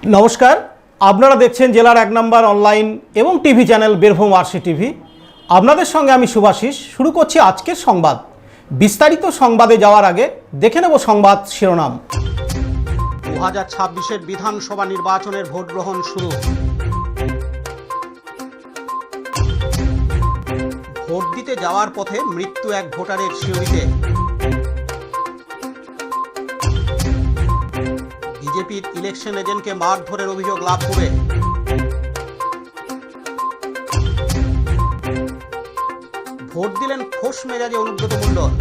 নমস্কার, আপনারা দেখছেন জেলার 1 নম্বর অনলাইন এবং TV channel Birbhum RC TV. আপনাদের সঙ্গে আমি শুভাশিস। শুরু করছি আজকের সংবাদ। বিস্তারিত সংবাদে যাওয়ার আগে দেখে নেব সংবাদ শিরোনাম। 2026-এর বিধানসভা নির্বাচনের ভোট গ্রহণ শুরু। ভোট দিতে যাওয়ার পথে মৃত্যু এক ভোটারের সিউড়িতে। বিজেপির ইলেকশন এজেন্টকে মারধরের অভিযোগ লাভপুরে। ভোট দিলেন খোশ মেজাজে অনুব্রত মণ্ডল।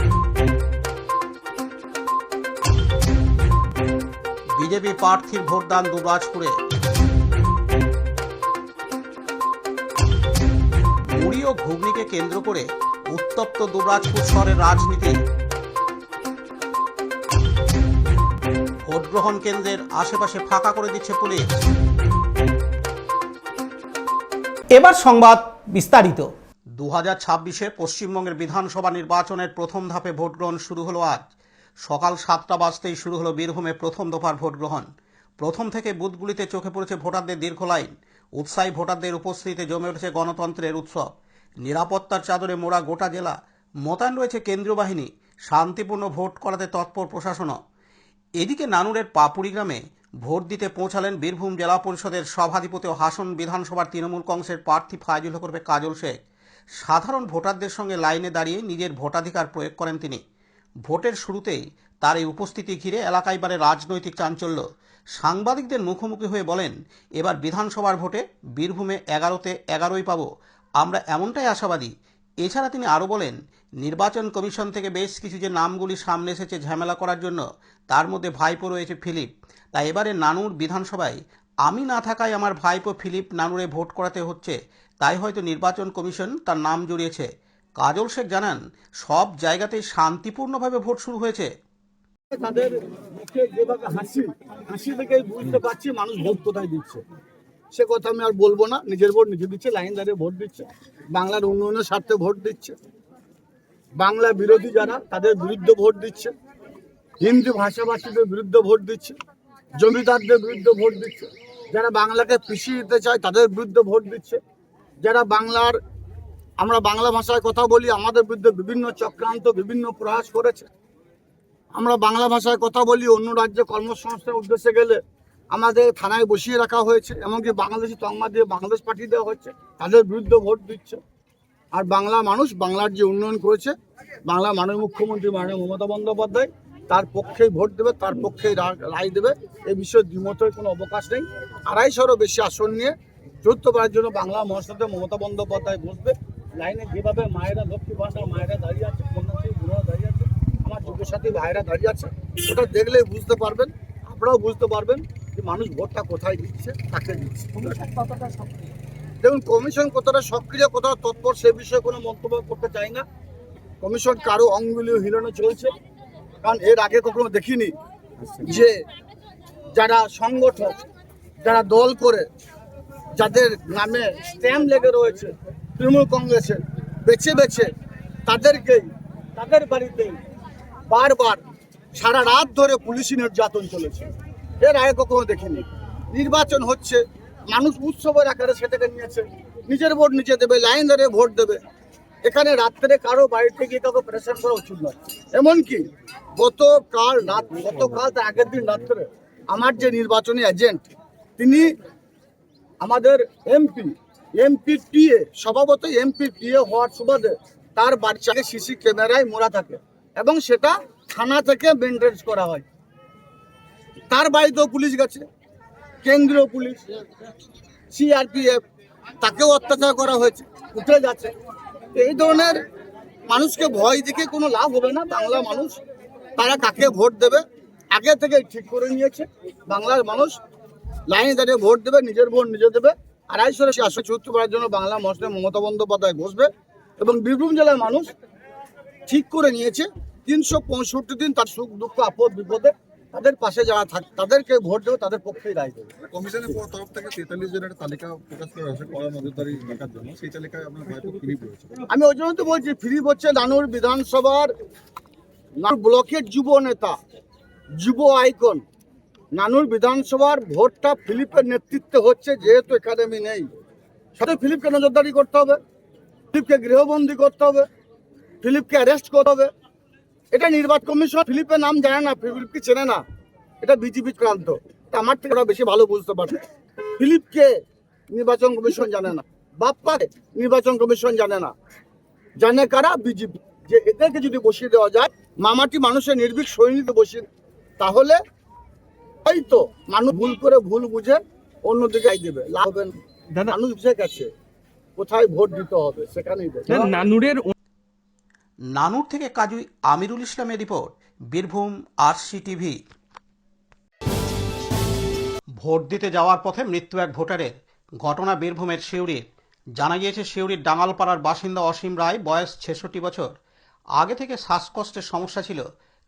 বিজেপি প্রার্থীর ভোটদান দুবরাজপুরে। মুড়ি ও ঘুগনিকে কেন্দ্র করে উত্তপ্ত দুবরাজপুর শহরের রাজনীতি। ভোট গ্রহণ কেন্দ্রের আশেপাশে ফাঁকা করে দিচ্ছে পুলিশ। এবার সংবাদ বিস্তারিত। 2026-এ পশ্চিমবঙ্গের বিধানসভা নির্বাচনের প্রথম ধাপে ভোট গ্রহণ শুরু হলো আজ। সকাল 7টা বাজতেই শুরু হলো বীরভূমে প্রথম দফার ভোট গ্রহণ। প্রথম থেকে বুথগুলিতে চোখে পড়েছে ভোটারদের দীর্ঘ লাইন। উৎসাহী ভোটারদের উপস্থিতিতে জমে উঠেছে গণতন্ত্রের উৎসব। নিরাপত্তার চাদরে মোড়া গোটা জেলা। মোতায়েন রয়েছে কেন্দ্রীয় বাহিনী। শান্তিপূর্ণ ভোট করাতে তৎপর প্রশাসনও। এদিকে নানুরের পাপুড়ি গ্রামে ভোট দিতে পৌঁছালেন বীরভূম জেলা পরিষদের সভাধিপতি ও হাসন বিধানসভার তৃণমূল কংগ্রেসের প্রার্থী ফাইজুল হকের কাজল শেখ। সাধারণ ভোটারদের সঙ্গে লাইনে দাঁড়িয়ে নিজের ভোটাধিকার প্রয়োগ করেন তিনি। ভোটের শুরুতেই তার এই উপস্থিতি ঘিরে এলাকায় বাড়ে রাজনৈতিক চাঞ্চল্য। সাংবাদিকদের মুখোমুখি হয়ে বলেন, এবার বিধানসভার ভোটে বীরভূমে 11তে 11ই পাবো, আমরা এমনটাই আশাবাদী। এছাড়া তিনি আরও বলেন, নির্বাচন কমিশন থেকে বেশ কিছু যে নামগুলি সামনে এসেছে ঝামেলা করার জন্য, তার মধ্যে ভাইপো রয়েছে ফিলিপ। তাই এবারে নানুর বিধানসভায় আমি না থাকায় আমার ভাইপো ফিলিপ নানুরে ভোট করাতে হচ্ছে, তাই হয়তো নির্বাচন কমিশন তার নাম জড়িয়েছে। কাজল শেখ জানান, সব জায়গাতেই শান্তিপূর্ণভাবে ভোট শুরু হয়েছে। তাদের মুখে যেভাবে হাসি থেকেই বুঝতে পারছি মানুষ ভোট কোথায় দিচ্ছে। সে কথা আমি আর বলবো না। নিজের ভোট নিজে দিচ্ছে, লাইন দাঁড়িয়ে ভোট দিচ্ছে, বাংলার উন্নয়নের স্বার্থে ভোট দিচ্ছে, বাংলা বিরোধী যারা তাদের বিরুদ্ধে ভোট দিচ্ছে, হিন্দি ভাষাভাষীদের বিরুদ্ধে ভোট দিচ্ছে, জমিদারদের বিরুদ্ধে ভোট দিচ্ছে, যারা বাংলাকে পিছিয়ে দিতে চায় তাদের বিরুদ্ধে ভোট দিচ্ছে, যারা আমরা বাংলা ভাষায় কথা বলি আমাদের বিরুদ্ধে বিভিন্ন চক্রান্ত বিভিন্ন প্রয়াস করেছে। আমরা বাংলা ভাষায় কথা বলি, অন্য রাজ্যে কর্মসংস্থানের উদ্দেশ্যে গেলে আমাদের থানায় বসিয়ে রাখা হয়েছে, এমনকি বাংলাদেশি তকমা দিয়ে বাংলাদেশ পাঠিয়ে দেওয়া হচ্ছে, তাদের বিরুদ্ধে ভোট দিচ্ছে। আর বাংলা মানুষ বাংলার যে উন্নয়ন করেছে, বাংলা মাননীয় মুখ্যমন্ত্রী মাননীয় মমতা বন্দ্যোপাধ্যায়, তার পক্ষেই ভোট দেবে, তার পক্ষেই রায় দেবে। এই বিষয়ে দ্বিমতের কোনো অবকাশ নেই। 250-রও বেশি আসন নিয়ে চতুর্থবারের জন্য বাংলা মহাসভাতে মমতা বন্দ্যোপাধ্যায় বসবে। লাইনে যেভাবে মায়েরা, লক্ষ্মী ভান্ডার মায়েরা দাঁড়িয়ে আছে, কন্যাশ্রী বোনেরা দাঁড়িয়ে আছে, আমার যুব সাথী ভাইরা দাঁড়িয়ে আছে, ওটা দেখলেই বুঝতে পারবেন, আপনারাও বুঝতে পারবেন যে মানুষ ভোটটা কোথায় দিচ্ছে, কাকে দিচ্ছে। দেখুন, কমিশন কতটা সক্রিয় কতটা তৎপর সে বিষয়ে কোনো মন্তব্য করতে চাই না। কমিশন কারো অঙ্গুলিও হিলানো চলছে, কারণ এর আগে কখনো দেখিনি যে যারা সংগঠক, যারা দল করে, যাদের নামে স্ট্যাম্প লেগে রয়েছে তৃণমূল কংগ্রেসের, বেছে বেছে তাদের বাড়িতেই বারবার সারা রাত ধরে পুলিশি নির্যাতন চলেছে। এর আগে কখনো দেখিনি। নির্বাচন হচ্ছে, মানুষ উৎসবের আকারে সেটাকে নিয়েছে, নিজের ভোট নিজে দেবে, লাইন ধরে ভোট দেবে। এখানে রাত্রে কারো বাড়িতে গিয়ে কাউকে প্রেশার করা উচিত নয়। এমনকি গতকাল তার আগের দিন রাত্রে আমার যে নির্বাচনী এজেন্ট, তিনি আমাদের এমপি টিএ, স্বভাবতই এমপি টিএ হওয়ার সুবাদে তার বাচ্চাকে সিসি ক্যামেরায় মোড়া থাকে এবং সেটা থানা থেকে মেনটেন করা হয়। তার বাড়িতেও পুলিশ গেছে, কেন্দ্রীয় পুলিশ, সিআরপিএফ, তাকেও অত্যাচার করা হয়েছে, উঠে যাচ্ছে। এই ধরনের মানুষকে ভয় দেখে কোনো লাভ হবে না। বাংলা মানুষ তারা কাকে ভোট দেবে আগে থেকে ঠিক করে নিয়েছে। বাংলার মানুষ লাইনে দাঁড়িয়ে ভোট দেবে, নিজের ভোট নিজে দেবে। 250-74 জন্য বাংলা মহাসভাতে মমতা বন্দ্যোপাধ্যায় বসবে এবং বীরভূম জেলার মানুষ ঠিক করে নিয়েছে 365 দিন তার সুখ দুঃখ আপদ বিপদে তাদের পাশে যারা থাকে তাদেরকে ভোট দেবে, তাদের পক্ষেই রায় দেবে। কমিশনের তরফ থেকে 43 জনের তালিকা প্রকাশ করা হয়েছে কড়া নজরদারি রাখার জন্য। সেই তালিকায় আপনার ভাইপো ফিলিপ রয়েছে। আমি ওই জন্য তো বলছি, ফিলিপ হচ্ছে নানুর বিধানসভার ব্লকের যুব নেতা, যুব আইকন, নানুর বিধানসভার ভোটটা ফিলিপের নেতৃত্বে হচ্ছে, যেহেতু একাডেমি নেই, সাথে ফিলিপকে নজরদারি করতে হবে, ফিলিপকে গৃহবন্দী করতে হবে, ফিলিপকে অ্যারেস্ট করতে হবে। এটা নির্বাচন কমিশন ফিলিপের নাম জানে না, ফিলিপকে চেনে না, এটা বিজেপি ক্রান্ত। তা আমার থেকে ওরা বেশি ভালো বুঝতে পারে। ফিলিপকে নির্বাচন কমিশন জানে না, বাপ্পাকে নির্বাচন কমিশন জানে না, জানে কারা? বিজেপি। যে এদেরকে যদি বসিয়ে দেওয়া যায়, মামাটি মানুষের নির্ভীক সৈনিককে বসিয়ে, তাহলে হয়তো মানুষ ভুল করে ভুল বুঝে অন্যদিকে দেবে, লাভ হবে না। মানুষ বুঝে গেছে কোথায় ভোট দিতে হবে, সেখানেই দেবে। নানুর থেকে কাজী আমিরুল ইসলামের রিপোর্ট, বীরভূম RCTV। ভোট দিতে যাওয়ার পথে মৃত্যু এক ভোটারের। ঘটনা বীরভূমের সিউড়ির। জানা গিয়েছে সিউড়ির ডাঙ্গালপাড়ার বাসিন্দা অসীম রায়, বয়স 66 বছর। আগে থেকে শ্বাসকষ্টের সমস্যা ছিল।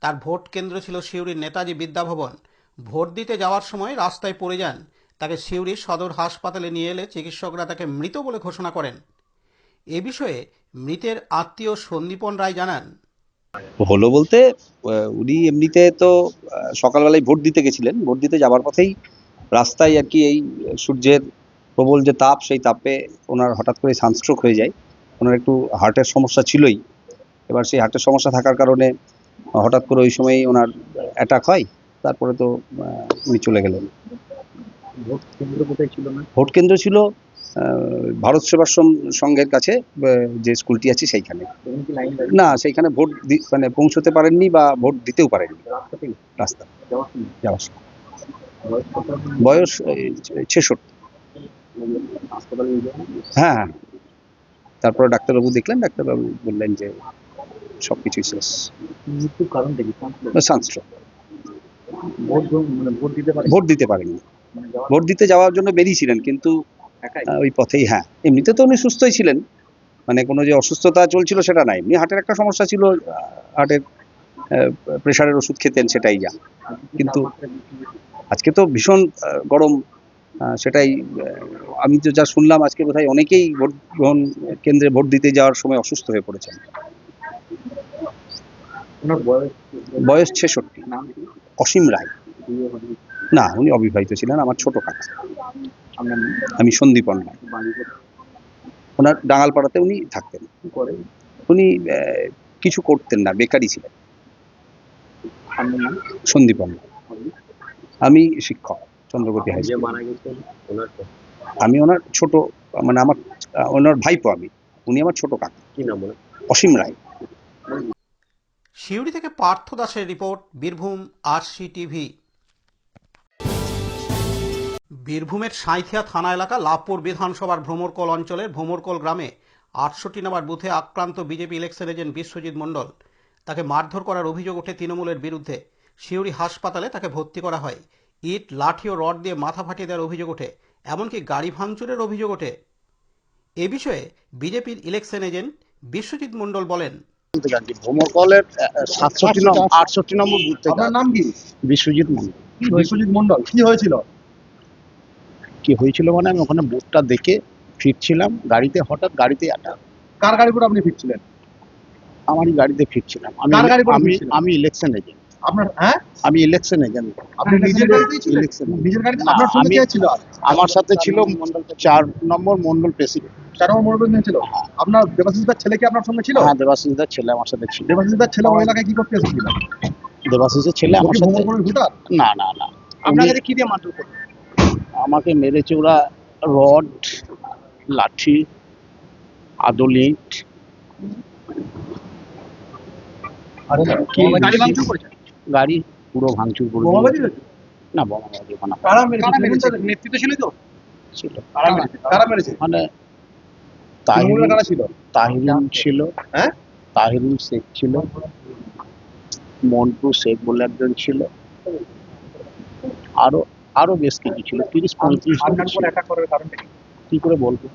তার ভোট কেন্দ্র ছিল সিউড়ির নেতাজি বিদ্যাভবন। ভোট দিতে যাওয়ার সময় রাস্তায় পড়ে যান। তাকে সিউড়ির সদর হাসপাতালে নিয়ে এলে চিকিৎসকরা তাকে মৃত বলে ঘোষণা করেন। এ বিষয়ে মৃতের আত্মীয় সন্দীপন রায় জানান, হলো বলতে উনি এমনিতে তো সকালবেলায় ভোট দিতে গেছিলেন। ভোট দিতে যাওয়ার পথেই রাস্তায় আর কি এই সূর্যের প্রবল যে তাপ, সেই তাপে ওনার হঠাৎ করে সানস্ট্রোক হয়ে যায়। ওনার একটু হার্টের সমস্যা ছিলই। এবার সেই হার্টের সমস্যা থাকার কারণে হঠাৎ করে ওই সময়ই ওনার অ্যাটাক হয়। তারপরে তো উনি চলে গেলেন। ভোট কেন্দ্র কোথায় ছিল? না ভোট কেন্দ্র ছিল ভারত সেবাশ্রম সংঘের কাছে, যে স্কুলটি আছে সেইখানে। তখন কি লাইন না, সেইখানে ভোট মানে পৌঁছতে পারেননি বা ভোট দিতেও পারেননি রাস্তাতেই রাস্তা যাওয়ার সময় যাওয়ার সময়। বয়স কত? বয়স 66। হাসপাতালে নিয়ে যাওয়া? হ্যাঁ হ্যাঁ। তারপরে ডাক্তারবাবু দেখলেন, ডাক্তারবাবু বললেন যে সবকিছুই শেষ। মৃত্যুর কারণটা কি? সানস্ট্রোক। ভোট দিতে পারে? ভোট দিতে পারেননি। মানে যাওয়ার ভোট দিতে যাওয়ার জন্য বেরিয়েছিলেন, কিন্তু একাই? ওই পথেই। হ্যাঁ, এমনিতে তো উনি সুস্থই ছিলেন, মানে কোনো যে অসুস্থতা চলছিল সেটা নাই। এমনি হার্টের একটা সমস্যা ছিল, হার্টের প্রেশারের ওষুধ খেতেন, সেটাই যা। কিন্তু আজকে তো ভীষণ গরম, সেটাই আমি তো যা শুনলাম, আজকে বোধহয় অনেকেই ভোট গ্রহণ কেন্দ্রে ভোট দিতে যাওয়ার সময় অসুস্থ হয়ে পড়েছেন। ওনার বয়স? বয়স 66। নাম কি? অসীম রায়। বিয়ে হয়নি? না, উনি অবিবাহিত ছিলেন, আমার ছোট কাকা। আপনার নাম? আমি সন্দীপন রায়। বাড়ি কোথায়? ওনার ডাঙ্গালপাড়াতে উনি থাকতেন। কি করে? উনি কিছু করতেন না, বেকারই ছিলেন। আপনার নাম? সন্দীপন রায়। আমি শিক্ষক, চন্দ্রগতি হাই যে স্কুল। মারা গেছেন ওনার আমি ওনার ছোট, মানে আমার ওনার ভাইপো আমি। উনি আমার ছোট কাকা। কি নাম ওনার? অসীম রায়। সিউড়ি থেকে পার্থ দাসের রিপোর্ট, বীরভূম RCTV। বীরভূমের সাঁইথিয়া থানা এলাকা লাভপুর বিধানসভার ভ্রমরকোল অঞ্চলের ভ্রমরকোল গ্রামে 68 নম্বর বুথে আক্রান্ত BJP election agent Biswajit Mondal. তাকে মারধর করার অভিযোগ ওঠে তৃণমূলের বিরুদ্ধে। সিউড়ি হাসপাতালে তাকে ভর্তি করা হয়। ইট, লাঠি ও রড দিয়ে মাথা ফাটিয়ে দেওয়ার অভিযোগ ওঠে, এমনকি গাড়ি ভাঙচুরের অভিযোগ ওঠে। এ বিষয়ে বিজেপির ইলেকশন এজেন্ট বিশ্বজিৎ মণ্ডল বলেন, ভ্রমরকলের 68 নম্বর বুথ থেকে। আপনার নাম কি? বিশ্বজিৎ মন্ডল। বিশ্বজিৎ মন্ডল। কি হয়েছিল? কি হয়েছিল মানে, আমি ওখানে বুথটা দেখে ফিরছিলাম গাড়িতে, হঠাৎ গাড়িতে আটা। কার গাড়ি করে আপনি ফিরছিলেন? আমারই গাড়িতে ফিরছিলাম। কার গাড়ি করে ফিরছিলেন? আমি ইলেকশন এজেন্ট। আপনার? হ্যাঁ, আমি ইলেকশন এজেন্ট। আপনি নিজের গাড়িতেই ছিলেন? ইলেকশন নিজের গাড়িতে? না, আপনার সঙ্গে কে ছিল? আমার সাথে ছিল 4 নম্বর মন্ডল প্রেসিডেন্ট। 4 নম্বর মন্ডল ছিল। আপনার দেবাশিসদার ছেলে কি আপনার সঙ্গে ছিল? হ্যাঁ, দেবাশিসদার ছেলে আমার সাথে ছিল। দেবাশিসদার ছেলে ওই এলাকায় কি করতে এসেছিল? দেবাশিসের ছেলে আমার সাথে। ভোটার? না না না। আপনাদের কি দিয়ে মারধর করলো? আমাকে মেরেছে ওরা রড, লাঠি, আদল ইট। আর গাড়ি ভাঙচুর করেছে? গাড়ি পুরো ভাঙচুর করে বোমাবাজি দিয়েছে। হয়েছে? না, বোমাবাজি ওখানে কারা মেরেছে? নেতৃত্ব ছিল তো? ছিল। কারা মেরেছে? মানে তৃণমূলের কারা ছিল? তাহিরুল ছিল, হ্যাঁ, তাহিরুল শেখ ছিল, মন্টু শেখ বলে একজন ছিল, আরো আরো বেশ কিছু ছিল। 30-35 আপনার উপর অ্যাটাক করার কারণটা কি? কি করে বলবো?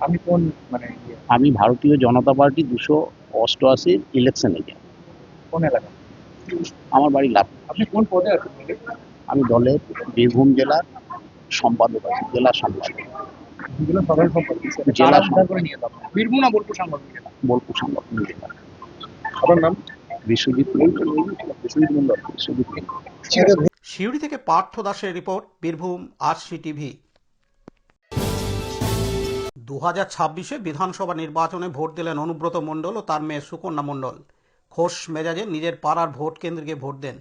আপনি কোন মানে আমি ভারতীয় জনতা পার্টি 288 ইলেকশন এজেন্ট। কোন এলাকা? আমার বাড়ি লাভ। আপনি কোন পদে আছেন? আমি দলের বীরভূম জেলার সম্পাদক আছি, জেলা সম্পাদক। যেগুলো সাধারণ সম্পাদক। জেলা উদ্ধার করে নিয়ে যাবো। বীরভূম না বোলপুর সাংবাদিক? বোলপুর সংগঠন জেলা। আপনার নাম? বিশ্বজিৎ মন্ডল। বিশ্বজিৎ মন্ডল। বিশ্বজিৎ মন্ডল। সিউড়ি থেকে পার্থ দাসের রিপোর্ট, বীরভূম আরসি টিভি। 2026-এ বিধানসভা নির্বাচনে ভোট দিলেন অনুব্রত মণ্ডল ও তার মেয়ে সুকন্যা মণ্ডল। খোশ মেজাজে নিজের পাড়ার ভোট কেন্দ্রে গিয়ে ভোট দেন।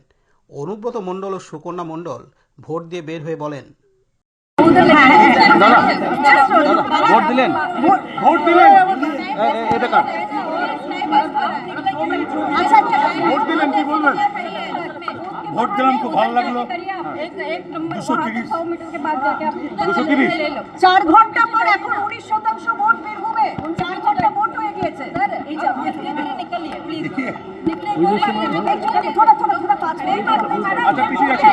অনুব্রত মণ্ডল ও সুকন্যা মণ্ডল ভোট দিয়ে বের হয়ে বলেন, ভোট দিলেন? ভোট দিলেন? এটা কার? ভোট দিলেন, কি বলবেন? ভোট দিলাম, খুব ভালো লাগলো। 230 4 ঘন্টা পর এখন 19% ভোট বীরভূমে, 4 ঘন্টা ভোট হয়ে গিয়েছে। এই যে थोड़ा 5 मिनट। अच्छा, पीछे रखिए।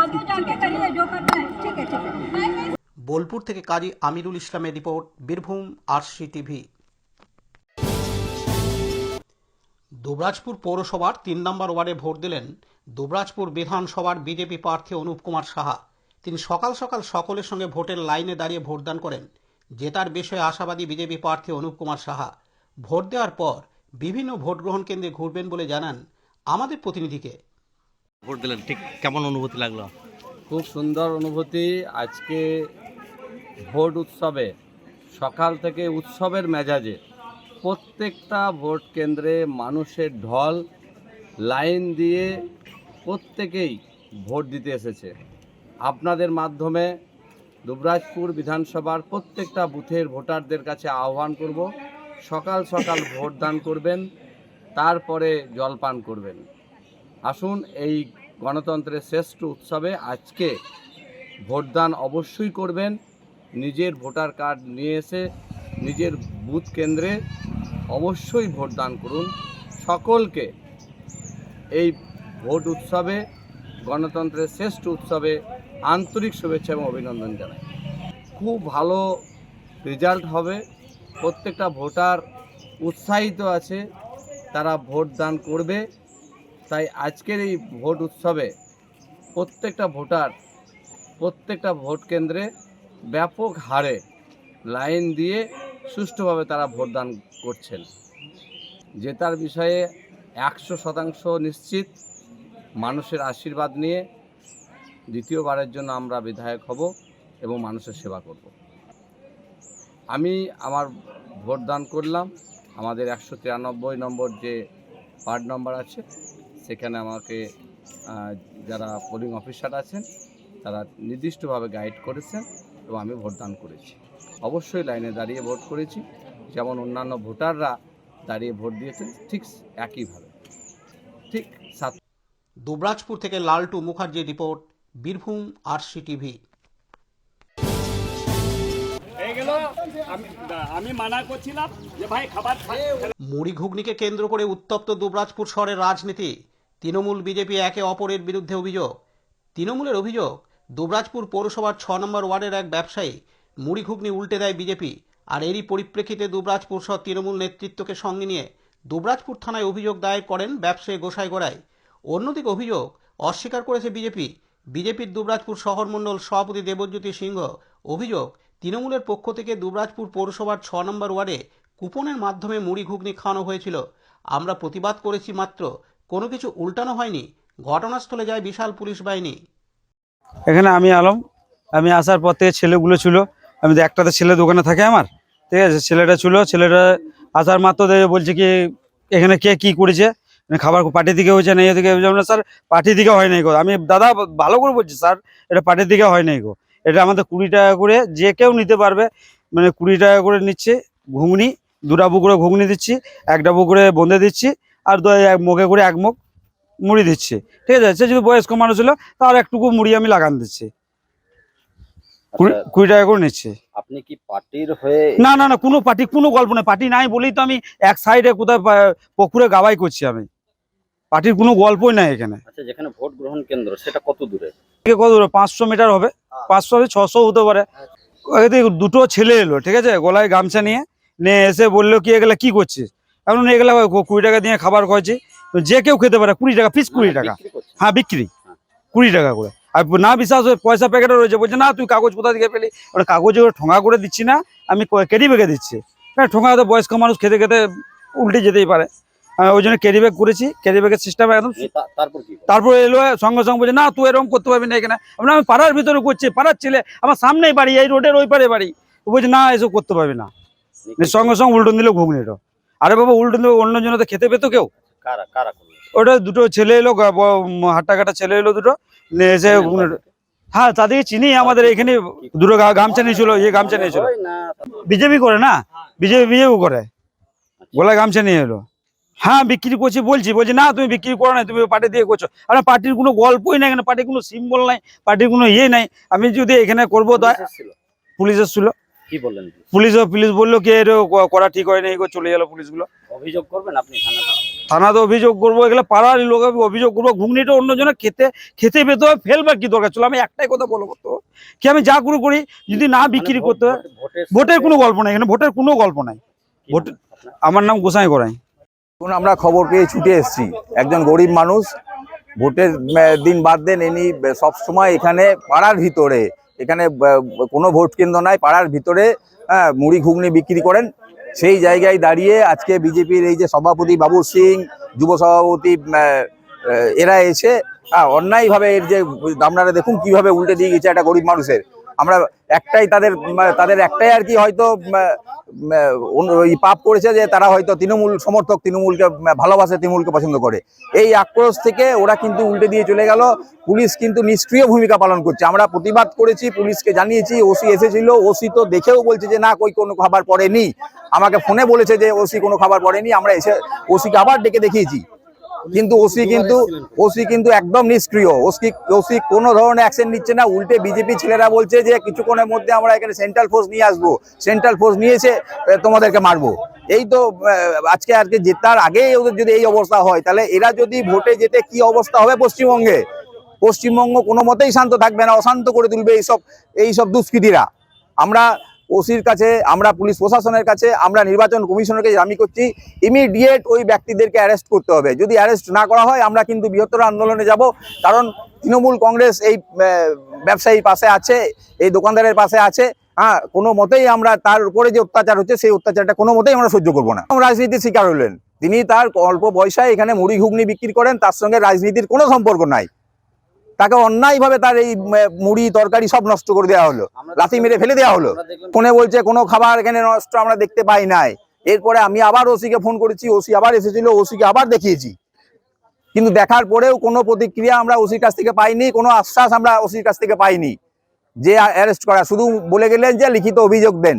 आगे जाके करिए जो करना है। ठीक है। বোলপুর থেকে কাজী আমিরুল ইসলামের report, Birbhum RC TV. Dubrajpur পৌরসভার 3 নম্বর ওয়ার্ডে ভোট দিলেন দুবরাজপুর বিধানসভার বিজেপি প্রার্থী অনুপ কুমার সাহা। তিনি সকাল সকাল সকলের সঙ্গে ভোটের লাইনে দাঁড়িয়ে ভোটদান করেন। জেতার বিষয়ে আশাবাদী বিজেপি প্রার্থী অনুপ কুমার সাহা। ভোট দেওয়ার পর বিভিন্ন ভোট গ্রহণ কেন্দ্রে ঘুরবেন বলে জানান আমাদের প্রতিনিধিকে। ভোট দিলেন, ঠিক কেমন অনুভূতি লাগলো? খুব সুন্দর অনুভূতি। আজকে ভোট উৎসবে সকাল থেকে উৎসবের মেজাজে প্রত্যেকটা ভোট কেন্দ্রে মানুষের ঢল, লাইন দিয়ে প্রত্যেকেই ভোট দিতে এসেছে। আপনাদের মাধ্যমে দুবরাজপুর বিধানসভার প্রত্যেকটা বুথের ভোটারদের কাছে আহ্বান করব, সকাল সকাল ভোটদান করবেন, তারপরে জলপান করবেন। আসুন এই গণতন্ত্রের শ্রেষ্ঠ উৎসবে আজকে ভোটদান অবশ্যই করবেন। নিজের ভোটার কার্ড নিয়ে এসে নিজের বুথ কেন্দ্রে অবশ্যই ভোটদান করুন। সকলকে এই ভোট উৎসবে, গণতন্ত্রের শ্রেষ্ঠ উৎসবে আন্তরিক শুভেচ্ছা এবং অভিনন্দন জানাই। খুব ভালো রেজাল্ট হবে। প্রত্যেকটা ভোটার উৎসাহিত আছে, তারা ভোটদান করবে। তাই আজকের এই ভোট উৎসবে প্রত্যেকটা ভোটার প্রত্যেকটা ভোট কেন্দ্রে ব্যাপক হারে লাইন দিয়ে সুষ্ঠুভাবে তারা ভোটদান করছেন। জেতার বিষয়ে 100% নিশ্চিত। মানুষের আশীর্বাদ নিয়ে দ্বিতীয়বারের জন্য আমরা বিধায়ক হব এবং মানুষের সেবা করব। আমি আমার ভোটদান করলাম আমাদের 193 নম্বর যে ওয়ার্ড নম্বর আছে, সেখানে আমাকে যারা পোলিং অফিসার আছেন তারা নির্দিষ্টভাবে গাইড করেছেন এবং আমি ভোটদান করেছি। অবশ্যই লাইনে দাঁড়িয়ে ভোট করেছি, যেমন অন্যান্য ভোটাররা দাঁড়িয়ে ভোট দিয়েছেন ঠিক একইভাবে। ঠিক দুবরাজপুর থেকে লালটু মুখার্জির রিপোর্ট, বীরভূম আরসি টিভি। আমি মানা করছিলাম যে ভাই খাবার মুড়ি ঘুগনিকে কেন্দ্র করে উত্তপ্ত দুবরাজপুর শহরের রাজনীতি। তৃণমূল বিজেপি একে অপরের বিরুদ্ধে অভিযোগ। তৃণমূলের অভিযোগ, দুবরাজপুর পৌরসভার 6 নম্বর ওয়ার্ডের এক ব্যবসায়ী মুড়ি ঘুগনি উল্টে দেয় বিজেপি। আর এরই পরিপ্রেক্ষিতে দুবরাজপুর সহ তৃণমূল নেতৃত্বকে সঙ্গে নিয়ে দুবরাজপুর থানায় অভিযোগ দায়ের করেন ব্যবসায়ী গোসাই গোড়াই। অন্যদিকে অভিযোগ অস্বীকার করেছে বিজেপি। বিজেপির দুবরাজপুর শহর মণ্ডল সভাপতি দেবজ্যোতি সিংহ অভিযোগ, তৃণমূলের পক্ষ থেকে দুবরাজপুর পৌরসভার 6 নম্বর ওয়ার্ডে কুপনের মাধ্যমে মুড়ি ঘুগনি খাওয়ানো হয়েছিল। আমরা প্রতিবাদ করেছি মাত্র, কোনো কিছু উল্টানো হয়নি। ঘটনাস্থলে যায় বিশাল পুলিশ বাহিনী। এখানে আমি আলম, আমি আসার পর থেকে ছেলেগুলো ছিল, আমি একটাতে ছেলে দোকানে থাকে আমার, ঠিক আছে। ছেলেটা ছিল, ছেলেটা আসার মাত্র বলছে কি এখানে কে কি করেছে, খাবার পার্টির দিকে হয়েছে না এদিকে। না স্যার, পার্টির দিকে হয় নাই গো। আমি দাদা ভালো করে বলছি স্যার, এটা পার্টির দিকে হয় নাই গো। এটা আমাদের 20 টাকা করে যে কেউ নিতে পারবে, মানে 20 টাকা করে নিচ্ছে ঘুগনি। 2 ডাবু করে ঘুগনি দিচ্ছি, 1 ডাবু করে বোঁদে দিচ্ছি, আর মগে করে 1 মুখ মুড়ি দিচ্ছি, ঠিক আছে। সে যদি বয়স্ক মানুষ হলো তার একটুকু মুড়ি আমি লাগান দিচ্ছি। 20 টাকা করে নিচ্ছে। আপনি কি পার্টির হয়ে? না না না, কোনো পার্টি, কোনো গল্প নেই। পার্টি নাই বলেই তো আমি এক সাইডে কোথায় পুকুরে গাওয়াই করছি। আমি পার্টির কোনো গল্পই নাই এখানে। আচ্ছা, যেখানে ভোট গ্রহণ কেন্দ্র সেটা কত দূরে? কত দূরে? 500 মিটার হবে, 500 600 হতে পারে। দুটো ছেলে এলো, ঠিক আছে, গলায় গামছা নিয়ে এসে বললো কি এগুলা কি করছিস? এখন এগুলা 20 টাকা দিয়ে খাবার খাওয়াচ্ছি, যে কেউ খেতে পারে। 20 টাকা পিস, 20 টাকা। হ্যাঁ, বিক্রি 20 টাকা করে। আর না বিশ্বাস হয়ে পয়সা প্যাকেটও রয়েছে, বলছে না তুই কাগজ কোথা থেকে পেলি? ওটা কাগজে ঠোঙা করে দিচ্ছি না, আমি কেটে বেঁকে দিচ্ছি। হ্যাঁ, ঠোঙা তো বয়স্ক মানুষ খেতে খেতে উল্টে যেতেই পারে। ওই জন্য ক্যারি ব্যাগ করেছি, ক্যারি ব্যাগের সিস্টেম একদম। তারপর কি তারপরে এলো সঙ্গে সঙ্গে বলছে না তুই এরকম করতে পারবি না এখানে। আমি পাড়ার ভিতরে করছি, পাড়ার ছেলে, আমার সামনেই বাড়ি, এই রোডের ওই পারে বাড়ি। ও বলছে না এসব করতে পারবি না, সঙ্গে সঙ্গে উল্টন দিল ঘুগনিটা। আরে বাবা উল্টন দিলে অন্য জন তো খেতে পেতো কেউ। কারা কারা করলো? ওটা দুটো ছেলে এলো, হাট্টা কাটা ছেলে এলো দুটো, নিয়ে এসে ঘুগনিটা। হ্যাঁ তাদেরকে চিনি, আমাদের এখানে দুটো গামছা নিয়েছিল, গামছা নিয়েছিল। বিজেপি করে না, বিজেপি করে, গোলা গামছা নিয়ে এলো। হ্যাঁ বিক্রি করছি বলছি না তুমি বিক্রি করো না, তুমি পার্টি দিয়ে করছো। আর পার্টির কোনো গল্পই নাই এখানে, পার্টির কোনো সিম্বল নাই, পার্টির কোনো ইয়ে নাই। আমি যদি এখানে করবো তো পুলিশ এসেছিল, কি বললেন? পুলিশ বললো কি এর করা ঠিক হয় না, এই চলে গেল পুলিশগুলো। অভিযোগ করবেন আপনি থানাতে অভিযোগ করবো, এগুলো পাড়ার লোক অভিযোগ করবো। ঘুগনিটা অন্যজনে খেতে পেতে হবে, ফেলবার কি দরকার ছিল? আমি একটাই কথা বলবো করতে কি, আমি যা করে করি যদি না বিক্রি করতে হয়। ভোটের কোনো গল্প নাই এখানে, ভোটের কোনো গল্প নাই। ভোট, আমার নাম গোসাই করাই। আমরা খবর পেয়ে ছুটে এসেছি, একজন গরিব মানুষ, ভোটের দিন বাদ দেন ইনি সবসময় এখানে পাড়ার ভিতরে, এখানে কোনো ভোট কেন্দ্র নাই, পাড়ার ভিতরে মুড়ি ঘুগনি বিক্রি করেন। সেই জায়গায় দাঁড়িয়ে আজকে বিজেপির এই যে সভাপতি বাবু সিং, যুব সভাপতি এরা এসে অন্যায়ভাবে এর যে আপনারা দেখুন কিভাবে উল্টে দিয়ে গেছে একটা গরিব মানুষের। আমরা একটাই তাদের একটাই আর কি হয়তো পাপ করেছে যে তারা হয়তো তৃণমূল সমর্থক, তৃণমূলকে ভালোবাসে, তৃণমূলকে পছন্দ করে। এই আক্রোশ থেকে ওরা কিন্তু উল্টে দিয়ে চলে গেল। পুলিশ কিন্তু নিষ্ক্রিয় ভূমিকা পালন করছে। আমরা প্রতিবাদ করেছি, পুলিশকে জানিয়েছি, ওসি এসেছিল, ওসি তো দেখেও বলছে যে না কই কোনো খাবার পড়েনি। আমাকে ফোনে বলেছে যে ওসি কোনো খাবার পড়েনি। আমরা এসে ওসিকে আবার ডেকে দেখিয়েছি, কিন্তু ওসি কিন্তু একদম নিষ্ক্রিয়। ওসি কোনো ধরনের অ্যাকশন নিচ্ছে না। উল্টে বিজেপি ছেলেরা বলছে যে কিছুক্ষণের মধ্যে আমরা এখানে সেন্ট্রাল ফোর্স নিয়ে আসবো, সেন্ট্রাল ফোর্স নিয়ে এসে তোমাদেরকে মারবো। এই তো আজকে জেতার আগে ওদের যদি এই অবস্থা হয়, তাহলে এরা যদি ভোটে যেতে কি অবস্থা হবে পশ্চিমবঙ্গে? পশ্চিমবঙ্গ কোনো মতেই শান্ত থাকবে না, অশান্ত করে তুলবে এইসব দুষ্কৃতীরা। আমরা ওসির কাছে, আমরা পুলিশ প্রশাসনের কাছে, আমরা নির্বাচন কমিশনারকে দাবি করছি ইমিডিয়েট ওই ব্যক্তিদেরকে অ্যারেস্ট করতে হবে। যদি অ্যারেস্ট না করা হয় আমরা কিন্তু বৃহত্তর আন্দোলনে যাব। কারণ তৃণমূল কংগ্রেস এই ব্যবসায়ীর পাশে আছে, এই দোকানদারের পাশে আছে। হ্যাঁ, কোনো মতেই আমরা তার উপরে যে অত্যাচার হচ্ছে সেই অত্যাচারটা কোনো মতেই আমরা সহ্য করবো না। রাজনীতির শিকার হলেন তিনি, তার অল্প পয়সায় এখানে মুড়ি ঘুগনি বিক্রি করেন, তার সঙ্গে রাজনীতির কোনো সম্পর্ক নাই। তাকে অন্যায়ভাবে তার এই মুড়ি তরকারি সব নষ্ট করে দেওয়া হলো, লাথি মেরে ফেলে দেওয়া হলো। ফোনে বলছে কোনো খাবার এখানে নষ্ট আমরা দেখতে পাই নাই। এরপরে আমি আবার ওসিকে ফোন করেছি, ওসি আবার এসেছিল, ওসিকে আবার দেখিয়েছি, কিন্তু দেখার পরেও কোনো প্রতিক্রিয়া আমরা ওসির কাছ থেকে পাইনি, কোনো আশ্বাস আমরা ওসির কাছ থেকে পাইনি যে অ্যারেস্ট করা। শুধু বলে গেলেন যে লিখিত অভিযোগ দেন।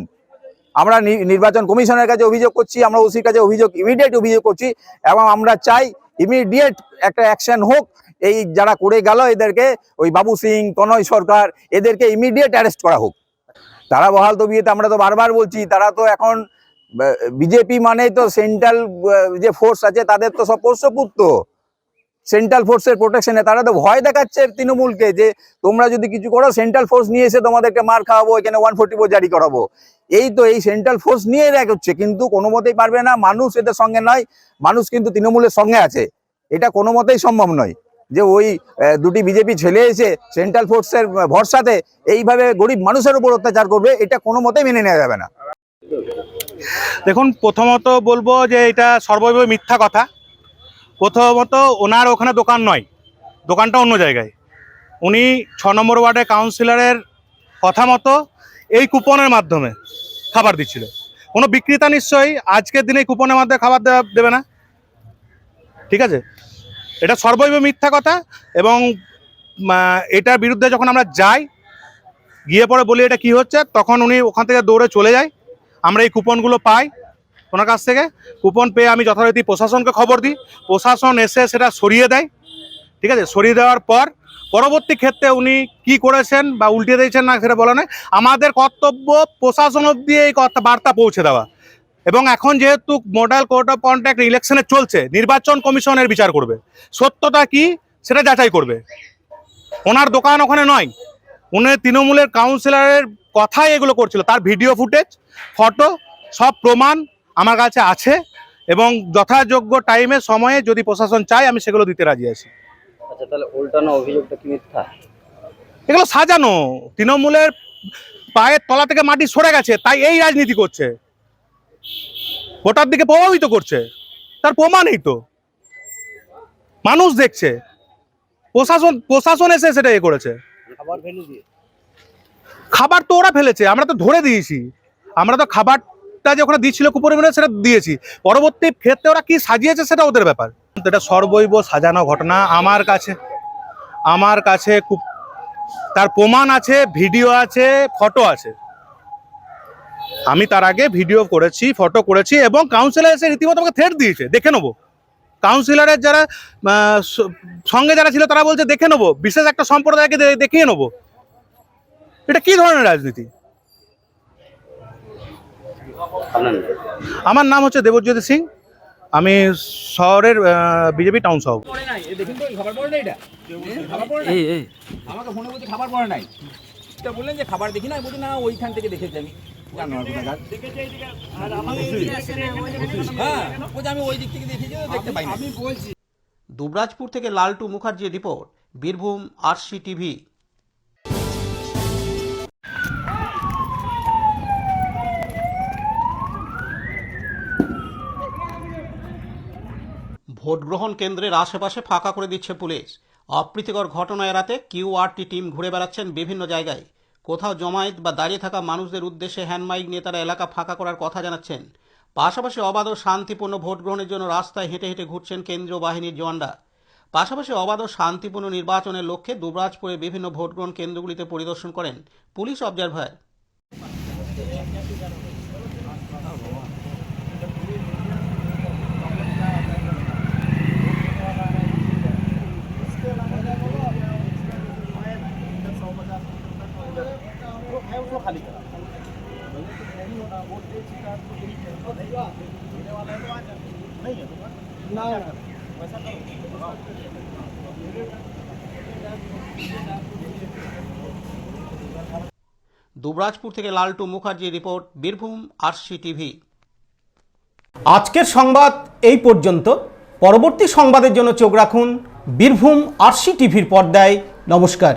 আমরা নির্বাচন কমিশনের কাছে অভিযোগ করছি, আমরা ওসির কাছে ইমিডিয়েট অভিযোগ করছি, এবং আমরা চাই ইমিডিয়েট একটা অ্যাকশন হোক। এই যারা করে গেল এদেরকে, ওই বাবু সিং, তনয় সরকার, এদেরকে ইমিডিয়েট অ্যারেস্ট করা হোক। তারা বহাল তবিয়তে, আমরা তো বারবার বলছি, তারা তো এখন বিজেপি মানেই তো সেন্ট্রাল যে ফোর্স আছে তাদের তো সব পোষ্যপুত্র, সেন্ট্রাল ফোর্সের প্রোটেকশনে। তারা তো ভয় দেখাচ্ছে তৃণমূলকে যে তোমরা যদি কিছু করো সেন্ট্রাল ফোর্স নিয়ে এসে তোমাদেরকে মার খাওয়াবো, এখানে 144 জারি করাবো। এই তো এই সেন্ট্রাল ফোর্স নিয়ে হচ্ছে, কিন্তু কোনো মতেই পারবে না। মানুষ এদের সঙ্গে নয়, মানুষ কিন্তু তৃণমূলের সঙ্গে আছে। এটা কোনো মতেই সম্ভব নয় যে ওই দুটি বিজেপি ছেলে এসে সেন্ট্রাল ফোর্সের ভরসাতে এইভাবে গরিব মানুষের উপর অত্যাচার করবে, এটা কোনো মতেই মেনে নেওয়া যাবে না। দেখুন, প্রথমত বলবো যে এটা সর্বৈব মিথ্যা কথা। প্রথমত ওনার ওখানে দোকান নয়, দোকানটা অন্য জায়গায়। উনি 6 নম্বর ওয়ার্ডের কাউন্সিলরের কথা মতো এই কুপনের মাধ্যমে খাবার দিচ্ছিল। কোনো বিক্রেতা নিশ্চয়ই আজকের দিনে কুপনের মাধ্যমে খাবার দেবে না, ঠিক আছে? এটা সর্বৈব মিথ্যা কথা। এবং এটার বিরুদ্ধে যখন আমরা যাই, গিয়ে পরে বলি এটা কি হচ্ছে, তখন উনি ওখান থেকে দৌড়ে চলে যায়। আমরা এই কুপনগুলো পাই ওনার কাছ থেকে। কুপন পেয়ে আমি যথারীতি প্রশাসনকে খবর দিই, প্রশাসন এসে সেটা সরিয়ে দেয়, ঠিক আছে? সরিয়ে দেওয়ার পর পরবর্তী ক্ষেত্রে উনি কি করেছেন বা উল্টে দিয়েছেন না সেটা বলা নয়, আমাদের কর্তব্য প্রশাসন অব্দি এই বার্তা পৌঁছে দেওয়া। এবং এখন যেহেতু মডেল কোড অফ কন্ডাক্ট ইলেকশনে চলছে, নির্বাচন কমিশনের বিচার করবে, সত্যতা কি সেটা যাচাই করবে। ওনার দোকান ওখানে নয়, উনি তৃণমূলের কাউন্সিলরের কথাই এগুলো করছিল। তার ভিডিও ফুটেজ, ফটো, সব প্রমাণ আমার কাছে আছে, এবং যথাযোগ্য টাইমে সময়ে যদি প্রশাসন চায় আমি সেগুলো দিতে রাজি আছি। আচ্ছা, তাহলে উল্টানো অভিযোগটা কি মিথ্যা? এগুলো সাজানো, তৃণমূলের পায়ের তলা থেকে মাটি সরে গেছে, তাই এই রাজনীতি করছে, ভোটার দিকে প্রভাবিত করছে। তার প্রমাণই তো মানুষ দেখছে, প্রশাসন এসে সেটা এ করেছে। খাবার তো ওরা ফেলেছে, আমরা তো ধরে দিয়েছি, আমরা তো খাবারটা যে ওখানে দিচ্ছিল কুপরিমাণে সেটা দিয়েছি, পরবর্তী ক্ষেত্রে ওরা কি সাজিয়েছে সেটা ওদের ব্যাপার। এটা সর্বৈব সাজানো ঘটনা। আমার কাছে খুব তার প্রমাণ আছে, ভিডিও আছে, ফটো আছে। আমি তার আগে ভিডিও করেছি, ফটো করেছি, এবং কাউন্সিলর এসে রীতিমতো আমাকে থ্রেট দিয়েছে, দেখে নেবো। কাউন্সিলরের যারা সঙ্গে যারা ছিল তারা বলছে দেখে নেবো, বিশেষ একটা সম্প্রদায়কে দেখিয়ে নেবো। এটা কি ধরনের রাজনীতি? আমার নাম হচ্ছে দেবজ্যোতি সিং, আমি শহরের বিজেপি টাউন সভাপতি। আমাকে ফোনে বলছে খাবার পড়ে নাই, বললেন যে খাবার দেখি না, বলছি না ওইখান থেকে দেখেছি আমি। দুবরাজপুর থেকে Laltu Mukherjee report, Birbhum RC TV. Vote গ্রহণ কেন্দ্রের আশেপাশে ফাঁকা করে দিচ্ছে পুলিশ। অপ্রীতিকর ঘটনা এড়াতে কিউআরটি টিম ঘুরে বেড়াচ্ছেন বিভিন্ন জায়গায়। কোথাও জমায়েত বা দাঁড়িয়ে থাকা মানুষদের উদ্দেশ্যে হ্যান্ডমাইক নিয়ে তারা এলাকা ফাঁকা করার কথা জানাচ্ছেন। পাশাপাশি অবাধ ও শান্তিপূর্ণ ভোট গ্রহণের জন্য রাস্তায় হেঁটে হেঁটে ঘুরছেন কেন্দ্রীয় বাহিনীর জওয়ানরা। পাশাপাশি অবাধ ও শান্তিপূর্ণ নির্বাচনের লক্ষ্যে দুবরাজপুরের বিভিন্ন ভোট গ্রহণ কেন্দ্রগুলিতে পরিদর্শন করেন পুলিশ অবজারভার। দুবরাজপুর থেকে Laltu Mukherjee report, Birbhum RC TV. আজকের সংবাদ এই পর্যন্ত। পরবর্তী সংবাদের জন্য চোখ রাখুন বীরভূম আরসি টিভির পর্দায়। নমস্কার।